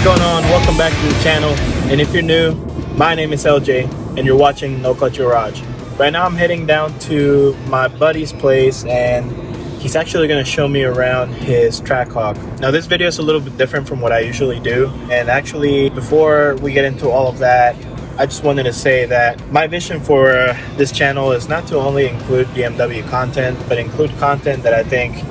going on? Welcome back to the channel. And if you're new, my name is LJ and you're watching NoClutch Garage. Right now I'm heading down to my buddy's place and he's actually going to show me around his Trackhawk. Now this video is a little bit different from what I usually do, and actually before we get into all of that, I just wanted to say that my vision for this channel is not to only include BMW content, but include content that I think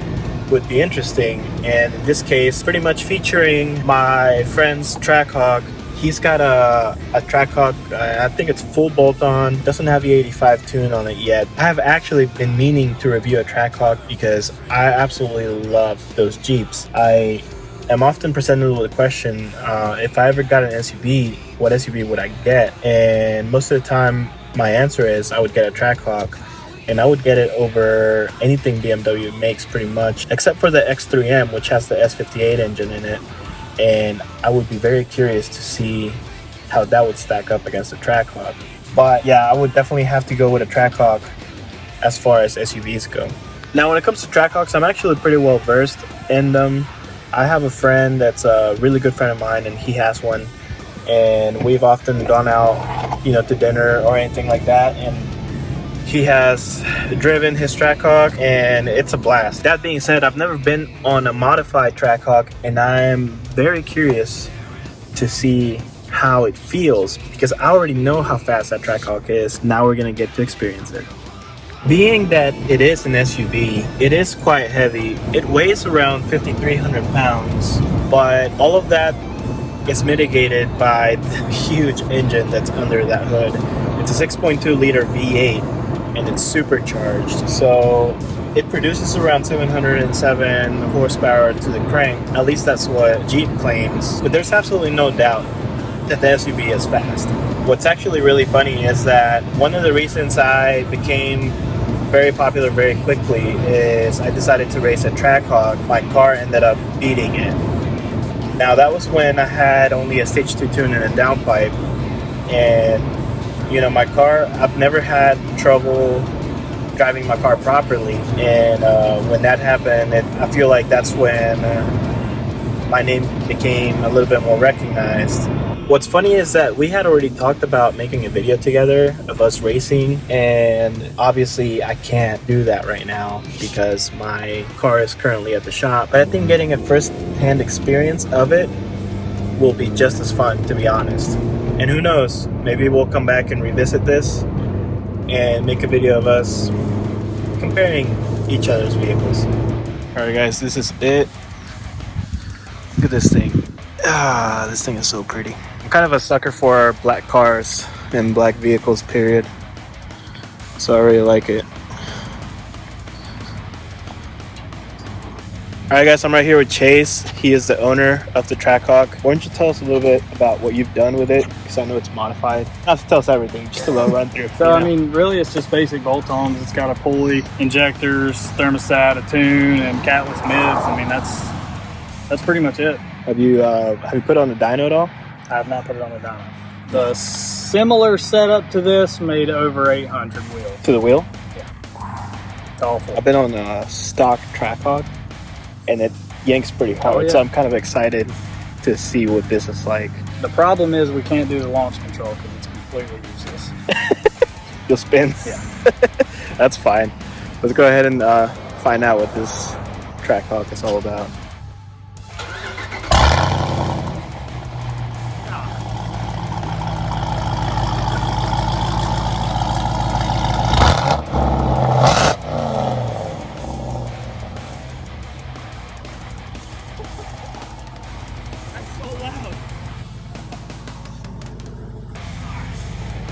would be interesting, and in this case pretty much featuring my friend's Trackhawk. He's got a Trackhawk, I think it's full bolt-on, doesn't have the 85 tune on it yet. I have actually been meaning to review a Trackhawk because I absolutely love those Jeeps. I am often presented with a question, if I ever got an SUV, what SUV would I get? And most of the time my answer is I would get a Trackhawk. And I would get it over anything BMW makes pretty much, except for the X3M, which has the S58 engine in it. And I would be very curious to see how that would stack up against the Trackhawk. But yeah, I would definitely have to go with a Trackhawk as far as SUVs go. Now when it comes to Trackhawks, I'm actually pretty well versed in them. I have a friend that's a really good friend of mine and he has one. And we've often gone out, to dinner or anything like that. And he has driven his Trackhawk and it's a blast. That being said, I've never been on a modified Trackhawk and I'm very curious to see how it feels because I already know how fast that Trackhawk is. Now we're gonna get to experience it. Being that it is an SUV, it is quite heavy. It weighs around 5,300 pounds, but all of that is mitigated by the huge engine that's under that hood. It's a 6.2 liter V8 and it's supercharged, so it produces around 707 horsepower to the crank. At least that's what Jeep claims, but there's absolutely no doubt that the SUV is fast. What's actually really funny is that one of the reasons I became very popular very quickly is I decided to race a Trackhawk. My car ended up beating it. Now that was when I had only a stage 2 tune and a downpipe, and my car, I've never had trouble driving my car properly, and when that happened, I feel like that's when my name became a little bit more recognized. What's funny is that we had already talked about making a video together of us racing, and obviously I can't do that right now because my car is currently at the shop, but I think getting a first-hand experience of it will be just as fun, to be honest. And who knows, maybe we'll come back and revisit this and make a video of us comparing each other's vehicles. Alright guys, this is it. Look at this thing. This thing is so pretty. I'm kind of a sucker for black cars and black vehicles, period. So I really like it. Alright guys, I'm right here with Chase. He is the owner of the Trackhawk. Why don't you tell us a little bit about what you've done with it? Because I know it's modified. Not to tell us everything, just a little run through. So I mean, really it's just basic bolt-ons. It's got a pulley, injectors, thermostat, a tune, and catless mids. I mean, that's pretty much it. Have you put on the dyno at all? I have not put it on the dyno. The similar setup to this made over 800 wheels. To the wheel? Yeah. It's awful. I've been on a stock Trackhawk and it yanks pretty hard, so I'm kind of excited to see what this is like. The problem is we can't do the launch control because it's completely useless. You'll spin? Yeah. That's fine. Let's go ahead and find out what this Trackhawk is all about.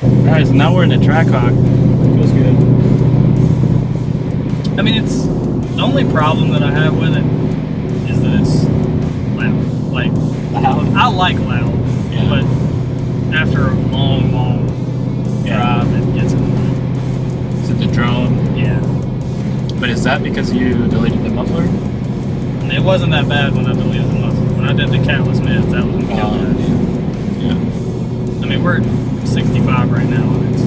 Alright, so now we're in the Trackhawk. Feels good. I mean, it's the only problem that I have with it is that it's loud. Like, loud? I like loud, yeah. But after a long drive, it gets annoying. Is it the drone? Yeah. But is that because you deleted the muffler? And it wasn't that bad when I deleted the muffler. When I did the catless mids, that was bad. Yeah. I mean, we're 65 right now, and it's,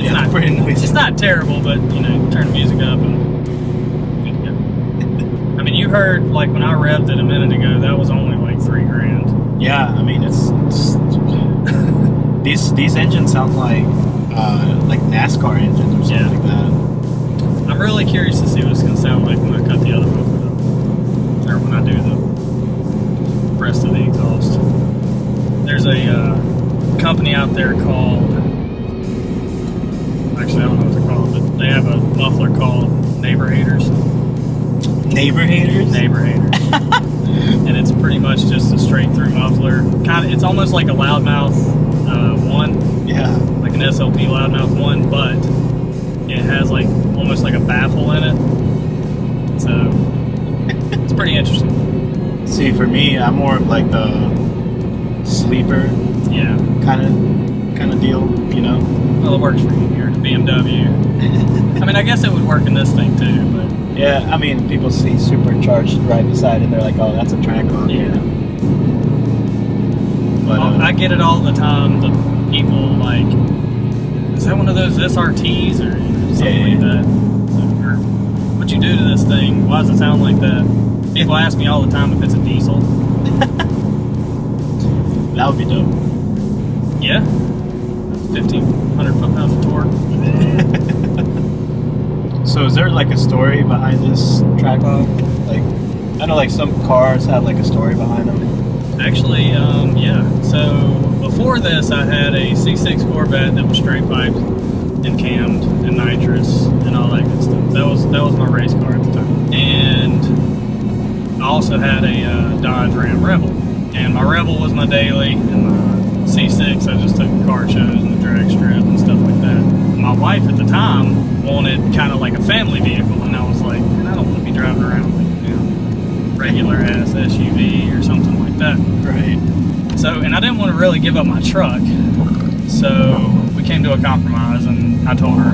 it's not pretty noisy. It's not terrible, but turn the music up and good to go. I mean, you heard, like when I revved it a minute ago, that was only like $3,000. Yeah, I mean it's these engines sound like NASCAR engines or something like that. I'm really curious to see what it's going to sound like when I cut the other muffler up, or when I do the rest of the exhaust. There's a company out there called, actually I don't know what they're called, but they have a muffler called Neighbor Haters. Neighbor Haters? Neighbor Haters. And it's pretty much just a straight through muffler. It's almost like a loudmouth 1. Yeah. Like an SLP loudmouth 1, but it has like almost like a baffle in it. So it's pretty interesting. See, for me, I'm more of like the sleeper Yeah. kind of deal, you know? Well, it works for you here, the BMW. I mean, I guess it would work in this thing too, but Yeah, I mean, people see supercharged right beside it, and they're like, oh, that's a Trackhawk. yeah. But, I get it all the time. The people like, is that one of those SRTs or something like that? Or what'd you do to this thing? Why does it sound like that? People ask me all the time if it's a diesel. that would be dope. Yeah. 1,500 foot-pounds of torque. So is there like a story behind this Trackhawk? Like, I know like some cars have like a story behind them. Actually, yeah. So before this, I had a C6 Corvette that was straight piped and cammed and nitrous and all that good stuff. That was my race car at the time. And I also had a Dodge Ram Rebel. And my Rebel was my daily, and my C6 I just took the car shows and the drag strip and stuff like that. My wife at the time wanted kind of like a family vehicle, and I was like, man, I don't want to be driving around like, regular ass SUV or something like that. Right. So, and I didn't want to really give up my truck, so we came to a compromise, and I told her,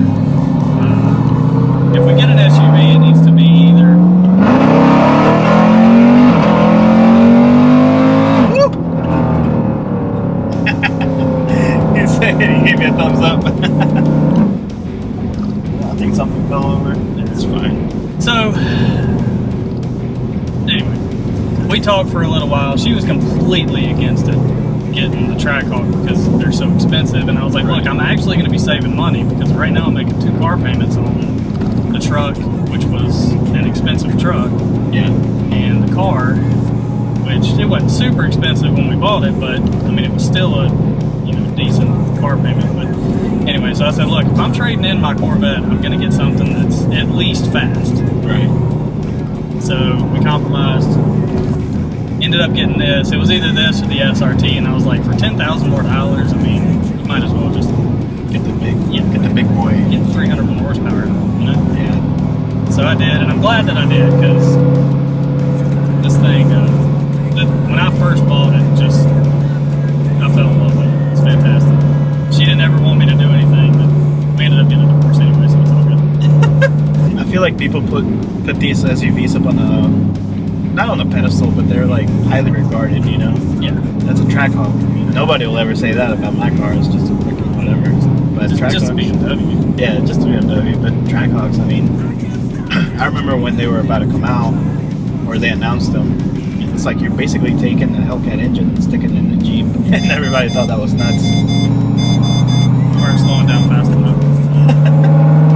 if we get an SUV, it needs to be either He gave me a thumbs up. I think something fell over. It's fine. So, anyway, we talked for a little while. She was completely against it, getting the Trackhawk because they're so expensive. And I was like, look, I'm actually going to be saving money because right now I'm making 2 car payments on the truck, which was an expensive truck, Yeah. and the car, which it wasn't super expensive when we bought it, but I mean, it was still a decent car payment. But anyway, so I said, look, if I'm trading in my Corvette, I'm going to get something that's at least fast. Right. So we compromised, ended up getting this. It was either this or the SRT, and I was like, for $10,000 more, I mean, you might as well just Get the big boy. get the 300 more horsepower, Yeah. So I did, and I'm glad that I did, because this thing, when I first bought it, I fell in love with it. It's fantastic. She didn't ever want me to do anything, but we ended up getting a divorce anyway, so it's all good. I feel like people put these SUVs up on not on a pedestal, but they're like highly regarded, you know? Yeah. That's a Trackhawk. Nobody will ever say that about my car. It's just a freaking whatever. But Just a Trackhawks, BMW. yeah, just a BMW. But Trackhawks, I mean, I remember when they were about to come out, or they announced them. It's like you're basically taking the Hellcat engine and sticking it in the Jeep, and everybody thought that was nuts. We weren't slowing down fast enough.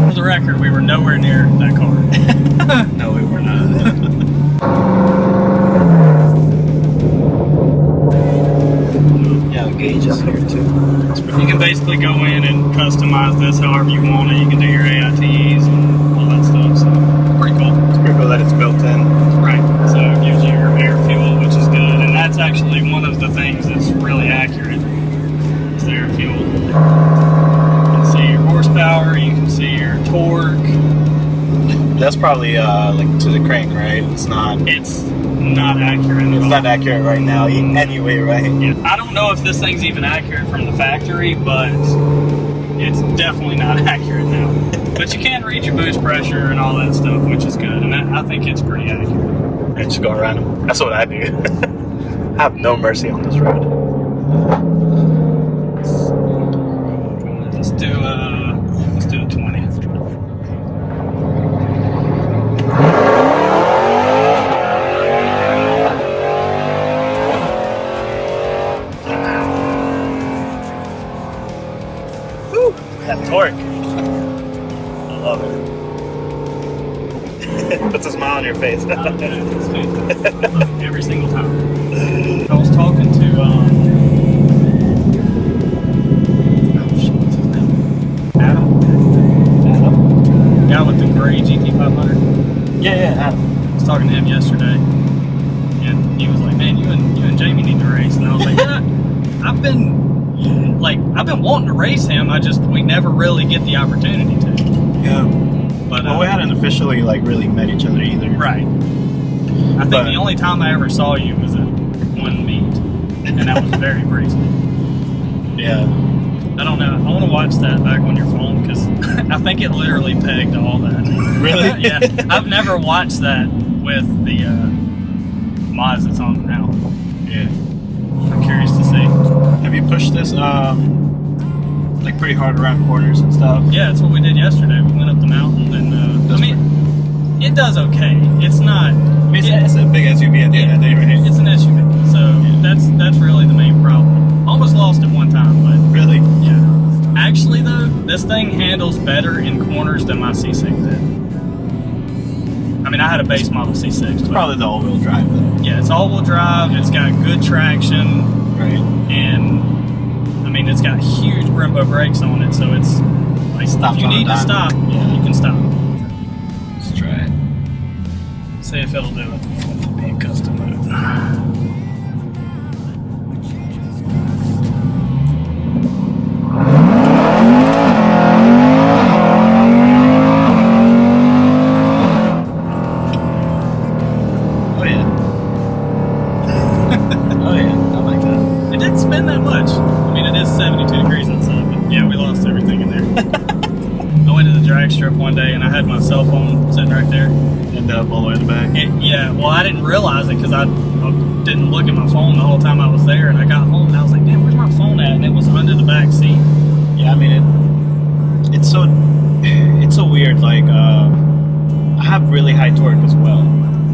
For the record, we were nowhere near that car. No, we were not. Yeah, the gauge is here too. You can basically go in and customize this however you want it. You can do your AITs and all that stuff, so pretty cool. It's pretty cool that it's built in. Right, so it gives you your air fuel, which is good, and that's actually one of the things that's really accurate, is the air fuel. You can see your horsepower, you can see your torque. That's probably like to the crank, right? It's not accurate at It's all. not accurate right now anyway, right? Yeah. I don't know if this thing's even accurate from the factory, but it's definitely not accurate now. But you can read your boost pressure and all that stuff, which is good, and I think it's pretty accurate. I just go around them. That's what I do. I have no mercy on this road. Let's do a 20. your face. Every single time. I was talking to what's his name? Adam, guy with the gray GT500. Yeah, Adam. I was talking to him yesterday, and he was like, "Man, you and Jamie need to race." And I was like, "Yeah, I've been wanting to race him. We never really get the opportunity to." Yeah. But Well, we hadn't officially like really met each other either. right. I think the only time I ever saw you was at one meet, and that was very briefly. Yeah. I don't know. I want to watch that back on your phone because I think it literally pegged all that. Really? Yeah. I've never watched that with the mods that's on now. Yeah. I'm curious to see. Have you pushed this like pretty hard around corners and stuff? Yeah, that's what we did yesterday. We went up the mountain and it does okay. It's not. It's a big SUV at the end of the day, right? It's an SUV, so that's really the main problem. Almost lost it one time, but Really? yeah. Actually, though, this thing handles better in corners than my C6 did. I mean, I had a base model C6. It's but probably the all-wheel drive, though. yeah, it's all-wheel drive. It's got good traction, Right. and I mean, it's got huge Brembo brakes on it, so it's like Stops if you on a need to dime. stop, Yeah. you can stop. Let's try it. See if it'll do it. Being custom mode. Oh yeah. Oh yeah, I like that. It didn't spin that much. I mean, it is 72 degrees outside, but yeah, we lost everything in there. I went to the drag strip one day and I had my cell phone sitting right there. End up all the way in the back. Yeah, well, I didn't realize it because I didn't look at my phone the whole time I was there, and I got home and I was like, "Damn, where's my phone at?" And it was under the back seat. Yeah, I mean it's so weird. Like I have really high torque as well,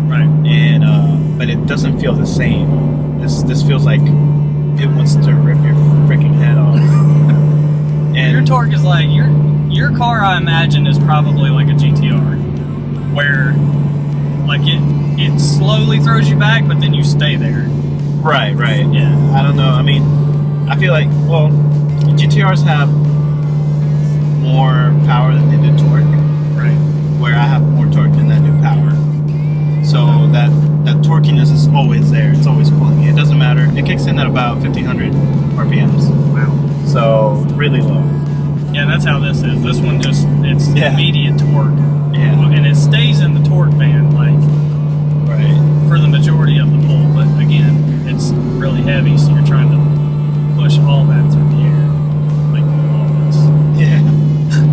Right. and but it doesn't feel the same. This feels like it wants to rip your freaking head off. And Your torque is like your car. I imagine is probably like a GTR, where like it slowly throws you back, but then you stay there. right. Yeah. I don't know. I mean, I feel like GTRs have more power than they do torque. Right. Where I have more torque than I do power. So that torquiness is always there. It's always pulling. It doesn't matter. It kicks in at about 1500 RPMs. Wow. So really low. Yeah, that's how this is. This one it's Yeah. immediate torque. Yeah. And it stays in the torque band like Right. for the majority of the pull, but again, it's really heavy, so you're trying to push all that through the air, like all this. Yeah.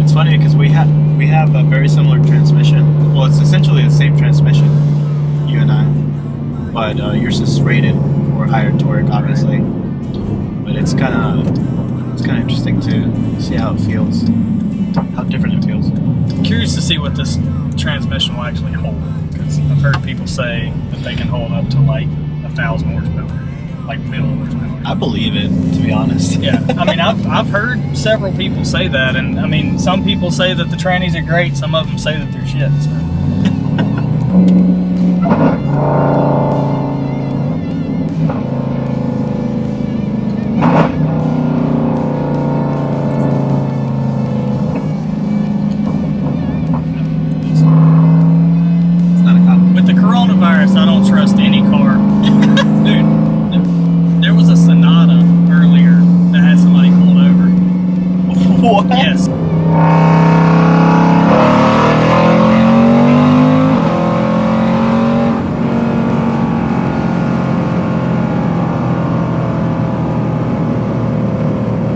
It's funny because we have a very similar transmission. Well, it's essentially the same transmission, you and I, but yours is rated for higher torque, obviously. But it's kind of interesting to see how it feels, how different it feels. I'm curious to see what this transmission will actually hold, because I've heard people say that they can hold up to like 1,000 horsepower, like middle horsepower. I believe it, to be honest. Yeah, I mean, I've heard several people say that, and I mean, some people say that the trannies are great, some of them say that they're shit. So. It's not a cop. With the coronavirus, I don't trust any car. Dude, there was a Sonata earlier that had somebody pulled over. What? Yes.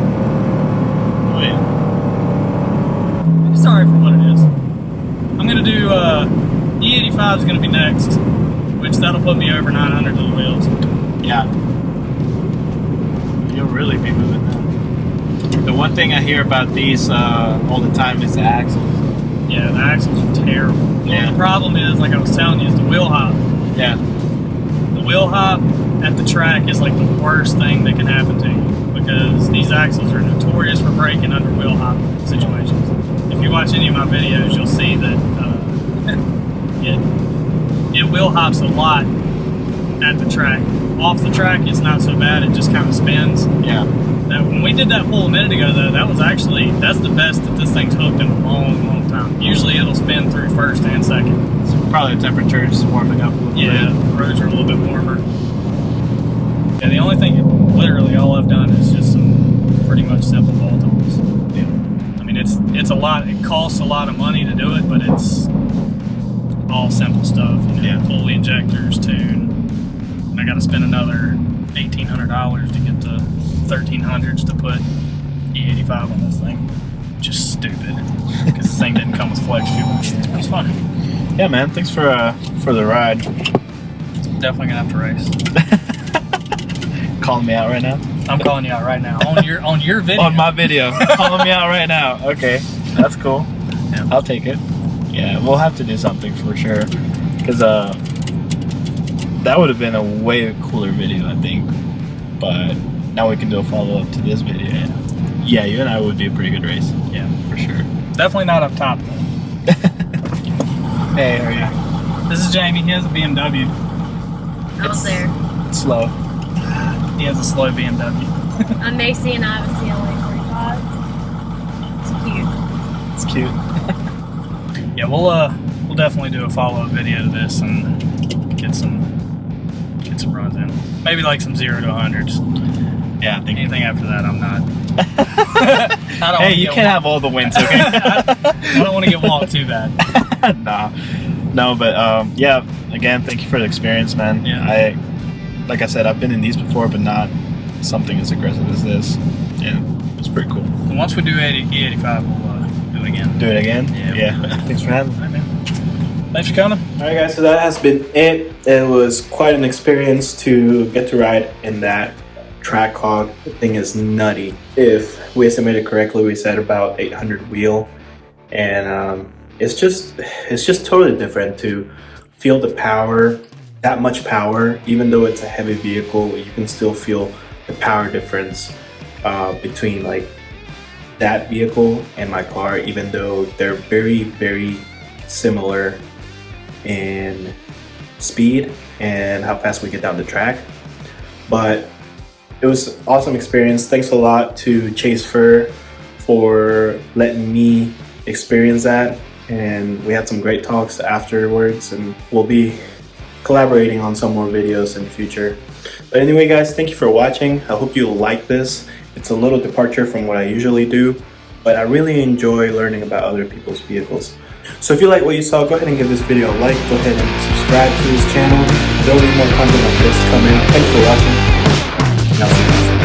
Oh yeah. I'm sorry for what it is. I'm gonna do E85 is gonna be next, which that'll put me over 900 to the wheels. Yeah. You'll really be moving now. The one thing I hear about these all the time is the axles. Yeah, the axles are terrible. Yeah. Well, the problem is, like I was telling you, is the wheel hop. Yeah. The wheel hop at the track is like the worst thing that can happen to you, because these axles are notorious for breaking under wheel hop situations. If you watch any of my videos, you'll see that wheel hops a lot at the track. Off the track, it's not so bad. It just kind of spins. Yeah. When we did that pull a minute ago, though, that's the best that this thing's hooked in a long, long time. Usually it'll spin through first and second. So probably the temperature's warming up a little bit. Yeah, the roads are a little bit warmer. Yeah, the only thing, literally all I've done is just some pretty much simple bolt-ons. Yeah. I mean, it's a lot. It costs a lot of money to do it, but it's all simple stuff. You know, Yeah. pulley injectors, tune. And I got to spend another $1,800 to get the 1300s to put E85 on this thing. Just stupid, because this thing didn't come with flex fuel. It's fun. Yeah, man. Thanks for the ride. Definitely gonna have to race. Calling me out right now? I'm calling you out right now on your video. On my video. Calling me out right now. Okay. That's cool. Yeah. I'll take it. Yeah, we'll have to do something for sure. Because that would have been a way cooler video, I think. But now we can do a follow-up to this video. Yeah, you and I would be a pretty good race. Yeah, for sure. Definitely not up top though. Hey, how are you? This is Jamie. He has a BMW. Almost there. It's slow. He has a slow BMW. I'm Macy and I have a CLA 45. It's cute. It's cute. Yeah, we'll definitely do a follow-up video to this and get some runs in. Maybe like some 0 to 100s. Yeah, I think. Anything after that, I'm not. I don't Hey, you can't have all the wins, okay? I don't want to get walked too bad. Nah. No, but yeah, again, thank you for the experience, man. Yeah. Like I said, I've been in these before, but not something as aggressive as this. And it's pretty cool. And once we do E85, we'll do it again. Do it again? Yeah. Thanks for having me. All right, man. Thanks for coming. Alright guys, so that has been it. It was quite an experience to get to ride in that Trackhawk. The thing is nutty. If we estimated correctly, we said about 800 wheel, and it's just totally different to feel the power, that much power. Even though it's a heavy vehicle, you can still feel the power difference between like that vehicle and my car, even though they're very, very similar in speed and how fast we get down the track. But it was an awesome experience. Thanks a lot to Chase Fur for letting me experience that, and we had some great talks afterwards, and we'll be collaborating on some more videos in the future. But anyway guys, thank you for watching. I hope you like this. It's a little departure from what I usually do, but I really enjoy learning about other people's vehicles. So if you like what you saw, go ahead and give this video a like. Go ahead and subscribe to this channel. There'll be more content like this coming. Thanks for watching, and I'll see you next time.